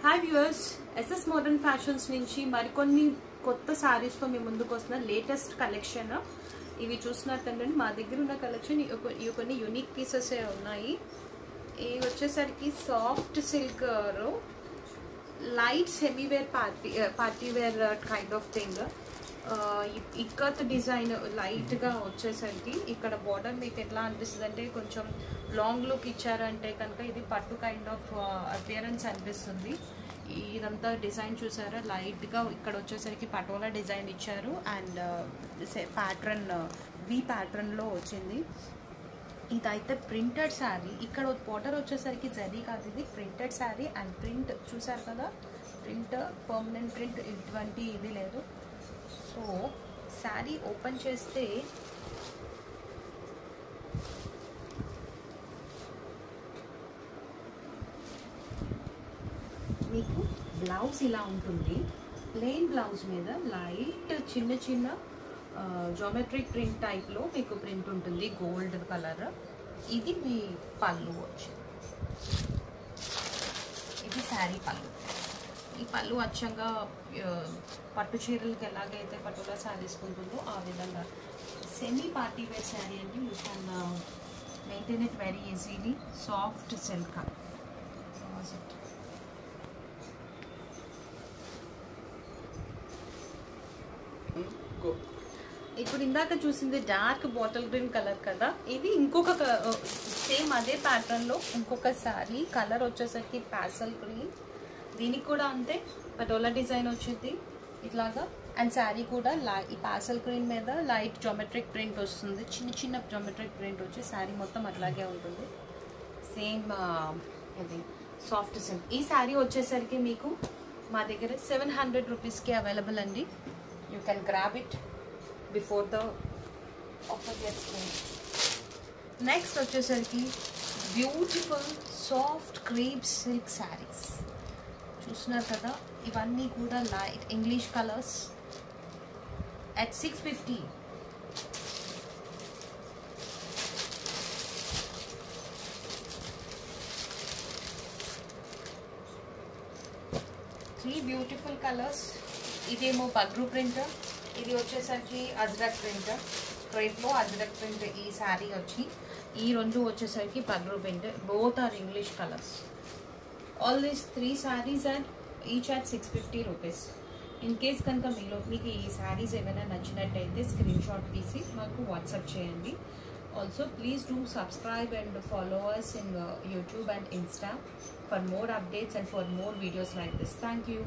Hi viewers, SS modern fashions నుంచి మరికొన్ని కొత్త శారీస్తో మీ ముందుకు వస్తున్న లేటెస్ట్ కలెక్షన్. ఇవి చూసినట్టండి మా దగ్గర ఉన్న కలెక్షన్ ఇవి కొన్ని యూనిక్ పీసెస్ ఉన్నాయి. ఇవి వచ్చేసరికి soft silk light semiwear party wear kind of thing. Ikat design లైట్గా వచ్చేసరికి ఇక్కడ బార్డర్ మీకు ఎట్లా అనిపిస్తుంది అంటే కొంచెం లాంగ్ లుక్ ఇచ్చారంటే కనుక ఇది పట్టు కైండ్ ఆఫ్ అపియరెన్స్ అనిపిస్తుంది. ఇదంతా డిజైన్ చూసారా, లైట్గా ఇక్కడ వచ్చేసరికి పటోలా డిజైన్ ఇచ్చారు అండ్ ప్యాటర్న్ వి ప్యాటర్న్లో వచ్చింది. ఇదైతే ప్రింటెడ్ శారీ. ఇక్కడ బార్డర్ వచ్చేసరికి జరీ కాదు, ఇది ప్రింటెడ్ శారీ అండ్ ప్రింట్ చూసారు కదా, ప్రింట్ పర్మనెంట్ ప్రింట్ ఇటువంటి ఇది లేదు. సో శారీ ఓపెన్ చేస్తే మీకు బ్లౌజ్ ఇలా ఉంటుంది. ప్లెయిన్ బ్లౌజ్ మీద లైట్ చిన్న చిన్న జామెట్రిక్ ప్రింట్ టైప్లో మీకు ప్రింట్ ఉంటుంది, గోల్డ్ కలర్. ఇది మీ పళ్ళు వచ్చింది, ఇది శారీ పళ్ళు. ఈ పళ్ళు అచ్చంగా పట్టు చీరలకి ఎలాగైతే పట్టులా శారీస్ ఉంటుందో ఆ విధంగా సెమీ పార్టీ వేర్ శారీ అండి. You can maintain it very easily. Soft silk. ఇప్పుడు ఇందాక చూసింది డార్క్ బాటిల్ గ్రీన్ కలర్ కదా, ఇది ఇంకొక సేమ్ అదే ప్యాటర్న్లో ఇంకొక శారీ. కలర్ వచ్చేసరికి ప్యాసల్ గ్రీన్. దీనికి కూడా అంతే పటోలా డిజైన్ వచ్చింది ఇట్లాగా. అండ్ శారీ కూడా ఈ ప్యాసల్ గ్రీన్ మీద లైట్ జామెట్రిక్ ప్రింట్ వస్తుంది, చిన్న చిన్న జామెట్రిక్ ప్రింట్ వచ్చి శారీ మొత్తం అట్లాగే ఉంటుంది. సేమ్ ఇది సాఫ్ట్ సిల్క్. ఈ శారీ వచ్చేసరికి మీకు మా దగ్గర 700 రూపీస్కి అవైలబుల్ అండి. You can grab it before the offer gets closed. Next వచ్చేసరికి beautiful soft crepe silk sarees చూస్తున్నారు కదా. ఇవన్నీ కూడా light English colours at 650. Three beautiful colours. ఇదేమో పగ్రు ప్రింట్, ఇది వచ్చేసరికి అజ్రక్ ప్రింట్. క్రేప్లో అజ్రక్ ప్రింట్ ఈ శారీ వచ్చి, ఈ రెండు వచ్చేసరికి Bagru print. Both are English colours. All these 3 sarees at each at 650 rupees. In case కనుక మీకు ఈ శారీస్ ఏమైనా నచ్చినట్టయితే స్క్రీన్ షాట్ తీసి మాకు వాట్సాప్ చేయండి. Also please do subscribe and follow us in YouTube and Insta for more updates and for more videos like this. Thank you.